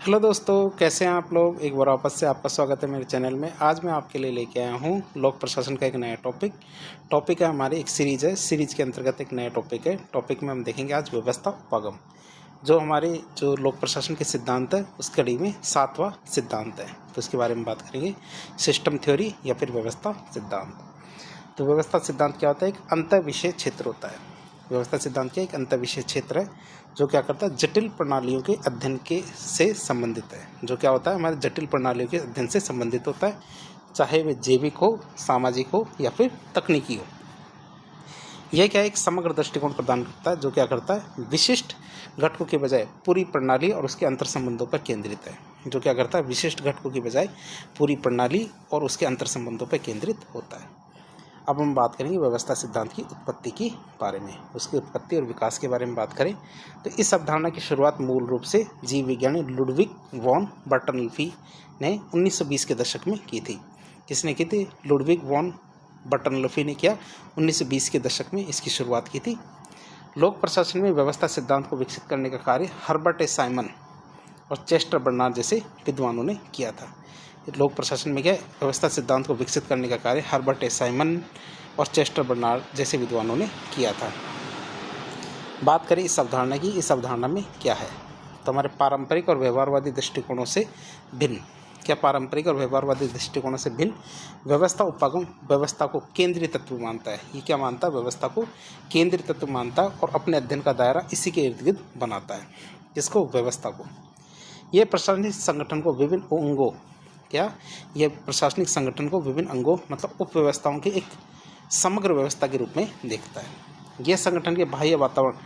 Hello दोस्तों, कैसे हैं आप लोग। एक बार वापस से आपका स्वागत है मेरे चैनल में। आज मैं आपके लिए लेके आया हूँ लोक प्रशासन का एक नया टॉपिक है। हमारी एक सीरीज़ है, सीरीज के अंतर्गत एक नया टॉपिक है। टॉपिक में हम देखेंगे आज व्यवस्था उपागम, जो लोक प्रशासन के सिद्धांत है उस कड़ी में 7वां सिद्धांत है। तो इसके बारे में बात करेंगे, सिस्टम थ्योरी या फिर व्यवस्था सिद्धांत। तो व्यवस्था सिद्धांत क्या होता है? एक अंतर विषय क्षेत्र होता है। व्यवस्था सिद्धांत क्या एक अंतर विषय क्षेत्र है जो क्या करता है, जटिल प्रणालियों के अध्ययन के से संबंधित है। जो क्या होता है, हमारे जटिल प्रणालियों के अध्ययन से संबंधित होता है, चाहे वे जैविक हो, सामाजिक हो या फिर तकनीकी हो। यह क्या एक समग्र दृष्टिकोण प्रदान करता है, जो क्या करता है, विशिष्ट घटकों के बजाय पूरी प्रणाली और उसके अंतर संबंधों पर केंद्रित है। जो क्या करता है, विशिष्ट घटकों की बजाय पूरी प्रणाली और उसके अंतर संबंधों पर केंद्रित होता है। अब हम बात करेंगे व्यवस्था सिद्धांत की उत्पत्ति के बारे में। उसकी उत्पत्ति और विकास के बारे में बात करें तो इस अवधारणा की शुरुआत मूल रूप से जीव विज्ञानी लुडविग वॉन बर्टनलफी ने 1920 के दशक में की थी। किसने की थी? लुडविग वॉन बर्टनलफी ने किया 1920 के दशक में इसकी शुरुआत की थी। लोक प्रशासन में व्यवस्था सिद्धांत को विकसित करने का कार्य हर्बर्ट ए साइमन और चेस्टर बर्नार्ड जैसे विद्वानों ने किया था। लोक प्रशासन में क्या व्यवस्था सिद्धांत को विकसित करने का कार्य हर्बर्ट ए साइमन और चेस्टर बर्नार्ड जैसे विद्वानों ने किया था। बात करें इस अवधारणा की, इस अवधारणा में क्या है तो हमारे पारंपरिक और व्यवहारवादी दृष्टिकोणों से भिन्न, क्या पारंपरिक और व्यवहारवादी दृष्टिकोणों से भिन्न व्यवस्था उपागम व्यवस्था को केंद्रीय तत्व मानता है। ये क्या मानता है? व्यवस्था को केंद्रीय तत्व मानता है और अपने अध्ययन का दायरा इसी के इर्द गिर्द बनाता है। इसको व्यवस्था को, यह प्रशासनिक संगठन को विभिन्न अंगों, यह प्रशासनिक संगठन को विभिन्न अंगों मतलब उपव्यवस्थाओं की एक समग्र व्यवस्था के रूप में देखता है। यह संगठन के बाह्य वातावरण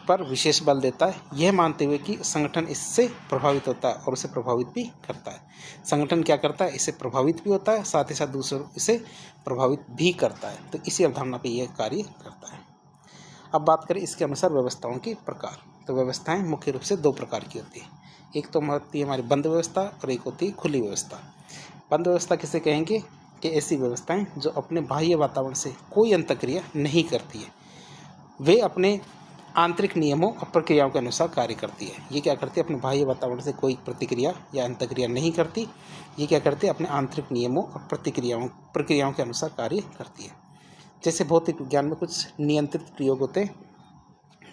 पर विशेष बल देता है, यह मानते हुए कि संगठन इससे प्रभावित होता है और उसे प्रभावित भी करता है। संगठन क्या करता है? इसे प्रभावित भी होता है, साथ ही साथ दूसरों इसे प्रभावित भी करता है। तो इसी अवधारणा पर यह कार्य करता है। अब बात करें इसके अनुसार व्यवस्थाओं के प्रकार। तो व्यवस्थाएं मुख्य रूप से दो प्रकार की होती है। एक तो होती है हमारी बंद व्यवस्था और एक होती है खुली व्यवस्था। बंद व्यवस्था किसे कहेंगे? कि ऐसी व्यवस्थाएं जो अपने बाह्य वातावरण से कोई अंतःक्रिया नहीं करती है, वे अपने आंतरिक नियमों और प्रक्रियाओं के अनुसार कार्य करती है। ये क्या करती है? अपने बाह्य वातावरण से कोई प्रतिक्रिया या अंतःक्रिया नहीं करती। ये क्या करती है? अपने आंतरिक नियमों और प्रक्रियाओं के अनुसार कार्य करती है। जैसे भौतिक विज्ञान में कुछ नियंत्रित प्रयोग होते हैं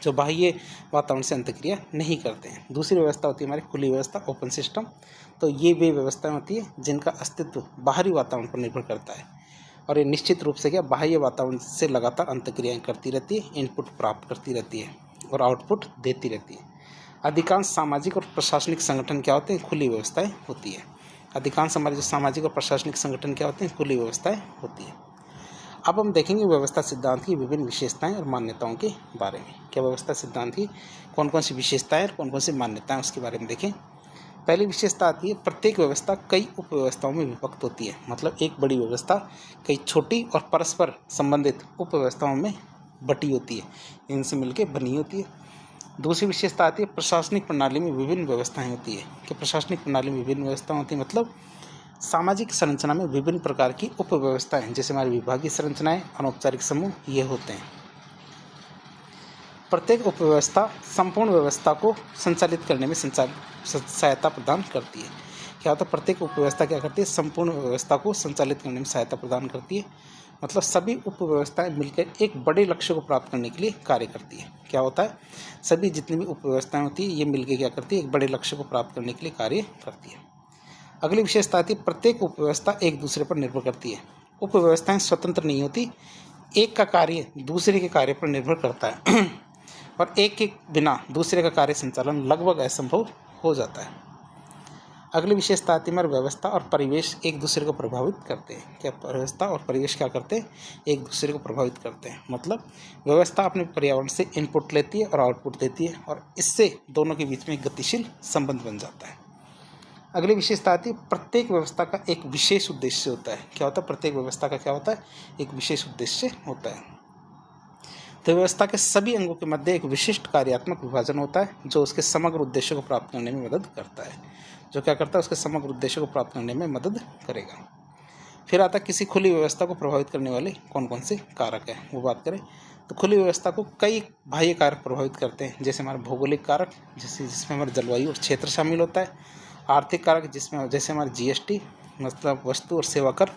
जो बाह्य वातावरण से अंतःक्रिया नहीं करते हैं। दूसरी व्यवस्था होती है हमारी खुली व्यवस्था, ओपन सिस्टम। तो ये वे व्यवस्थाएं होती है जिनका अस्तित्व बाहरी वातावरण पर निर्भर करता है और ये निश्चित रूप से क्या बाह्य वातावरण से लगातार अंतःक्रियाएं करती रहती है, इनपुट प्राप्त करती रहती है और आउटपुट देती रहती है। अधिकांश सामाजिक और प्रशासनिक संगठन क्या होते हैं? खुली व्यवस्थाएं होती है। अधिकांश हमारे जो सामाजिक और प्रशासनिक संगठन क्या होते हैं? खुली व्यवस्थाएं होती है। अब हम देखेंगे व्यवस्था सिद्धांत की विभिन्न विशेषताएं और मान्यताओं के बारे में। क्या व्यवस्था सिद्धांत की कौन कौन सी विशेषताएं और कौन कौन सी मान्यताएं उसके बारे में देखें। पहली विशेषता आती है प्रत्येक व्यवस्था कई उपव्यवस्थाओं में विभक्त होती है। मतलब एक बड़ी व्यवस्था कई छोटी और परस्पर संबंधित उपव्यवस्थाओं में बटी होती है, इनसे मिलकर बनी होती है। दूसरी विशेषता आती है प्रशासनिक प्रणाली में विभिन्न व्यवस्थाएं होती है। कि प्रशासनिक प्रणाली में विभिन्न व्यवस्थाएं होती है मतलब सामाजिक संरचना में विभिन्न प्रकार की उपव्यवस्थाएं, जैसे हमारी विभागीय संरचनाएं, अनौपचारिक समूह, ये होते हैं। प्रत्येक उपव्यवस्था संपूर्ण व्यवस्था को संचालित करने में सहायता प्रदान करती है। क्या होता है? प्रत्येक उपव्यवस्था क्या करती है? संपूर्ण व्यवस्था को संचालित करने में सहायता प्रदान करती है। मतलब सभी उपव्यवस्थाएं मिलकर एक बड़े लक्ष्य को प्राप्त करने के लिए कार्य करती है। क्या होता है? सभी जितनी भी उपव्यवस्थाएं होती है ये मिलकर क्या करती है? एक बड़े लक्ष्य को प्राप्त करने के लिए कार्य करती है। अगली विशेषता आती है प्रत्येक उपव्यवस्था एक दूसरे पर निर्भर करती है। उपव्यवस्थाएं स्वतंत्र नहीं होती, एक का कार्य दूसरे के कार्य पर निर्भर करता है और एक के बिना दूसरे का कार्य संचालन लगभग असंभव हो जाता है। अगली विशेषता आती है हमारी व्यवस्था और परिवेश एक दूसरे को प्रभावित करते हैं। क्या व्यवस्था और परिवेश क्या करते हैं? एक दूसरे को प्रभावित करते हैं। मतलब व्यवस्था अपने पर्यावरण से इनपुट लेती है और आउटपुट देती है और इससे दोनों के बीच में एक गतिशील संबंध बन जाता है। अगली विशेषता आती है प्रत्येक व्यवस्था का एक विशेष उद्देश्य होता है। क्या होता है? प्रत्येक व्यवस्था का क्या होता है? एक विशेष उद्देश्य होता है। तो व्यवस्था के सभी अंगों के मध्य एक विशिष्ट कार्यात्मक विभाजन होता है जो उसके समग्र उद्देश्य को प्राप्त करने में मदद करता है। जो क्या करता है? उसके समग्र उद्देश्य को प्राप्त करने में मदद करेगा। फिर आता है किसी खुली व्यवस्था को प्रभावित करने वाले कौन कौन से कारक हैं, वो बात करें तो खुली व्यवस्था को कई बाह्य कारक प्रभावित करते हैं। जैसे हमारे भौगोलिक कारक, जिसमें हमारे जलवायु और क्षेत्र शामिल होता है। आर्थिक कारक जिसमें जैसे हमारे जीएसटी मतलब वस्तु और सेवा कर,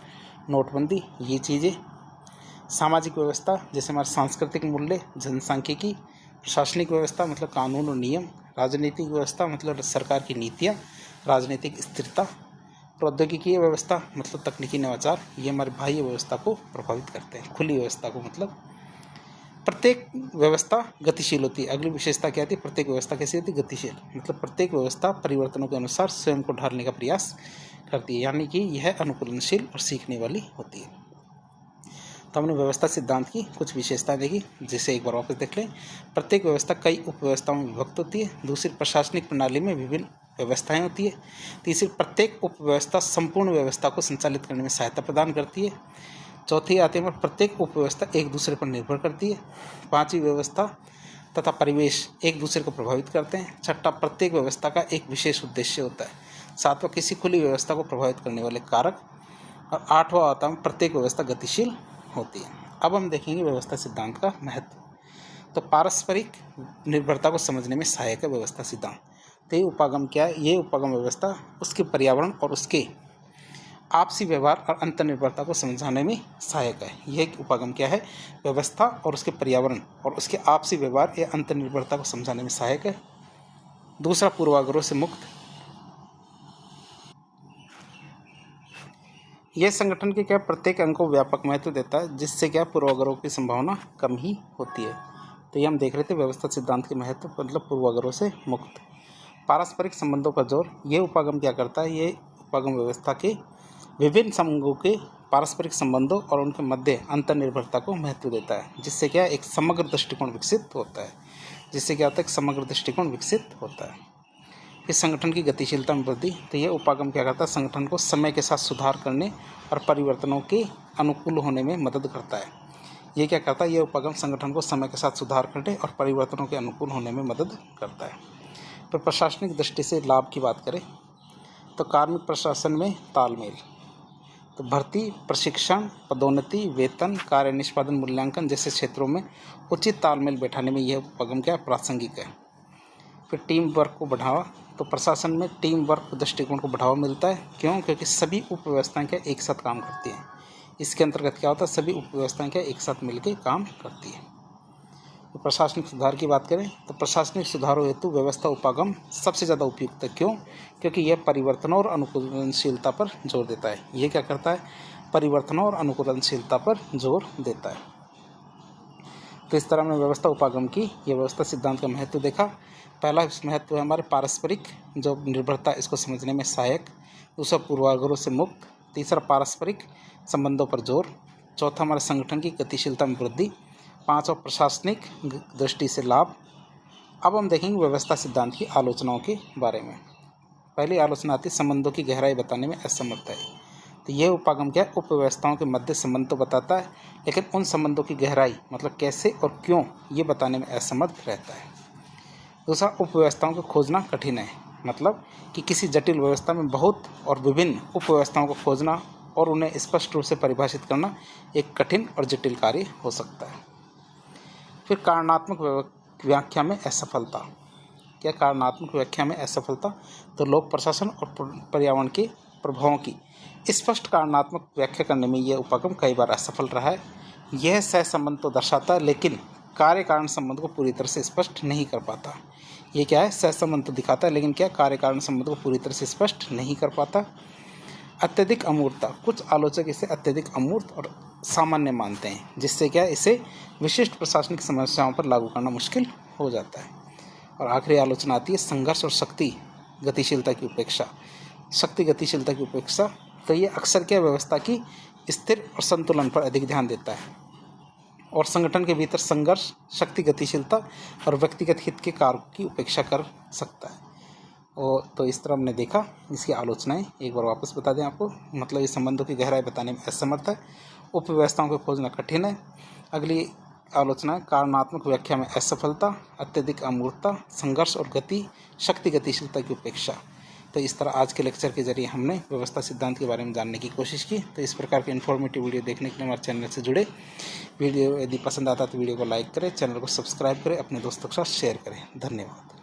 नोटबंदी, ये चीज़ें। सामाजिक व्यवस्था जैसे हमारे सांस्कृतिक मूल्य, जनसांख्यिकी। प्रशासनिक व्यवस्था मतलब कानून और नियम। राजनीतिक व्यवस्था मतलब सरकार की नीतियाँ, राजनीतिक स्थिरता। प्रौद्योगिकी व्यवस्था मतलब तकनीकी नवाचार, ये हमारे बाह्य व्यवस्था को प्रभावित करते हैं। खुली व्यवस्था को मतलब प्रत्येक व्यवस्था गतिशील होती है। अगली विशेषता क्या आती है? प्रत्येक व्यवस्था कैसी होती है? गतिशील। मतलब प्रत्येक व्यवस्था परिवर्तनों के अनुसार स्वयं को ढालने का प्रयास करती है, यानी कि यह अनुकूलनशील और सीखने वाली होती है। तो हमने व्यवस्था सिद्धांत की कुछ विशेषताएं देखी, जिसे एक बार वापस देख लें। प्रत्येक व्यवस्था कई उपव्यवस्थाओं में विभक्त होती है। दूसरी, प्रशासनिक प्रणाली में विभिन्न व्यवस्थाएं होती है। तीसरी, प्रत्येक उपव्यवस्था संपूर्ण व्यवस्था को संचालित करने में सहायता प्रदान करती है। चौथी आते हैं प्रत्येक उपव्यवस्था एक दूसरे पर निर्भर करती है। पांचवी, व्यवस्था तथा परिवेश एक दूसरे को प्रभावित करते हैं। छठा, प्रत्येक व्यवस्था का एक विशेष उद्देश्य होता है। सातवां, किसी खुली व्यवस्था को प्रभावित करने वाले कारक। और आठवां आता है प्रत्येक व्यवस्था गतिशील होती है। अब हम देखेंगे व्यवस्था सिद्धांत का महत्व। तो पारस्परिक निर्भरता को समझने में सहायक है व्यवस्था सिद्धांत। तो ये उपागम क्या है? ये उपागम व्यवस्था उसके पर्यावरण और उसके आपसी व्यवहार और अंतर्निर्भरता को समझाने में सहायक है। यह उपागम क्या है? व्यवस्था और उसके पर्यावरण और उसके आपसी व्यवहार या अंतर्निर्भरता को समझाने में सहायक है। दूसरा, पूर्वाग्रहों से मुक्त। यह संगठन के क्या प्रत्येक अंग को व्यापक महत्व देता है, जिससे क्या पूर्वाग्रहों की संभावना कम ही होती है। तो ये हम देख रहे थे व्यवस्था सिद्धांत के महत्व, मतलब पूर्वाग्रहों से मुक्त। पारस्परिक संबंधों पर जोर। यह उपागम क्या करता है? ये उपागम व्यवस्था के विभिन्न समूहों के पारस्परिक संबंधों और उनके मध्य अंतर्निर्भरता को महत्व देता है, जिससे क्या एक समग्र दृष्टिकोण विकसित होता है। जिससे क्या होता है? समग्र दृष्टिकोण विकसित होता है। इस संगठन की गतिशीलता में वृद्धि। तो यह उपागम क्या करता है? संगठन को समय के साथ सुधार करने और परिवर्तनों के अनुकूल होने में मदद करता है। ये क्या करता है? यह उपागम संगठन को समय के साथ सुधार करने और परिवर्तनों के अनुकूल होने में मदद करता है। तो प्रशासनिक दृष्टि से लाभ की बात करें तो कार्मिक प्रशासन में तालमेल। तो भर्ती, प्रशिक्षण, पदोन्नति, वेतन, कार्य निष्पादन, मूल्यांकन जैसे क्षेत्रों में उचित तालमेल बैठाने में यह उपागम क्या प्रासंगिक है। फिर टीम वर्क को बढ़ावा। तो प्रशासन में टीम वर्क दृष्टिकोण को बढ़ावा मिलता है। क्यों? क्योंकि सभी उपव्यवस्थाएं क्या एक साथ काम करती हैं। इसके अंतर्गत क्या होता है? सभी उपव्यवस्थाएं क्या एक साथ मिलकर काम करती हैं। तो प्रशासनिक सुधार की बात करें तो प्रशासनिक सुधारों हेतु व्यवस्था उपागम सबसे ज़्यादा उपयुक्त है। क्यों? क्योंकि यह परिवर्तनों और अनुकूलनशीलता पर जोर देता है। ये क्या करता है? परिवर्तनों और अनुकूलनशीलता पर जोर देता है। तो इस तरह हमने व्यवस्था उपागम की ये व्यवस्था सिद्धांत का महत्व देखा। पहला महत्व है हमारे पारस्परिक जो निर्भरता, इसको समझने में सहायक। दूसरा, पूर्वाग्रहों से मुक्त। तीसरा, पारस्परिक संबंधों पर जोर। चौथा, हमारे संगठन की गतिशीलता में वृद्धि। पांचवा, प्रशासनिक दृष्टि से लाभ। अब हम देखेंगे व्यवस्था सिद्धांत की आलोचनाओं के बारे में। पहली आलोचना आती है संबंधों की गहराई बताने में असमर्थ है। तो यह उपागम क्या है? उपव्यवस्थाओं के मध्य संबंध तो बताता है, लेकिन उन संबंधों की गहराई मतलब कैसे और क्यों, ये बताने में असमर्थ रहता है। दूसरा, उपव्यवस्थाओं को खोजना कठिन है। मतलब कि किसी जटिल व्यवस्था में बहुत और विभिन्न उपव्यवस्थाओं को खोजना और उन्हें स्पष्ट रूप से परिभाषित करना एक कठिन और जटिल कार्य हो सकता है। फिर कारणात्मक व्याख्या में असफलता। क्या कारणात्मक व्याख्या में असफलता? तो लोक प्रशासन और पर्यावरण के प्रभावों की स्पष्ट कारणात्मक व्याख्या करने में यह उपागम कई बार असफल रहा है। यह सहसंबंध तो दर्शाता है, लेकिन कार्य कारण संबंध को पूरी तरह से स्पष्ट नहीं कर पाता। ये क्या है? सहसंबंध तो दिखाता है, लेकिन क्या कार्य कारण संबंध को पूरी तरह से स्पष्ट नहीं कर पाता। अत्यधिक अमूर्तता। कुछ आलोचक इसे अत्यधिक अमूर्त और सामान्य मानते हैं, जिससे क्या इसे विशिष्ट प्रशासनिक समस्याओं पर लागू करना मुश्किल हो जाता है। और आखिरी आलोचना आती है संघर्ष और शक्ति गतिशीलता की उपेक्षा। शक्ति गतिशीलता की उपेक्षा। तो ये अक्सर क्या व्यवस्था की स्थिर और संतुलन पर अधिक ध्यान देता है और संगठन के भीतर संघर्ष, शक्ति गतिशीलता और व्यक्तिगत हित के कारकों की उपेक्षा कर सकता है। और तो इस तरह हमने देखा इसकी आलोचनाएं एक बार वापस बता दें आपको। मतलब ये संबंधों की गहराई बताने में असमर्थ है, उपव्यवस्थाओं को खोजना कठिन है। अगली आलोचना कारणात्मक व्याख्या में असफलता, अत्यधिक अमूर्तता, संघर्ष और शक्ति गतिशीलता की उपेक्षा। तो इस तरह आज के लेक्चर के जरिए हमने व्यवस्था सिद्धांत के बारे में जानने की कोशिश की। तो इस प्रकार के इन्फॉर्मेटिव वीडियो देखने के लिए हमारे चैनल से जुड़े। वीडियो यदि पसंद आता तो वीडियो को लाइक करें, चैनल को सब्सक्राइब करें, अपने दोस्तों के साथ शेयर करें। धन्यवाद।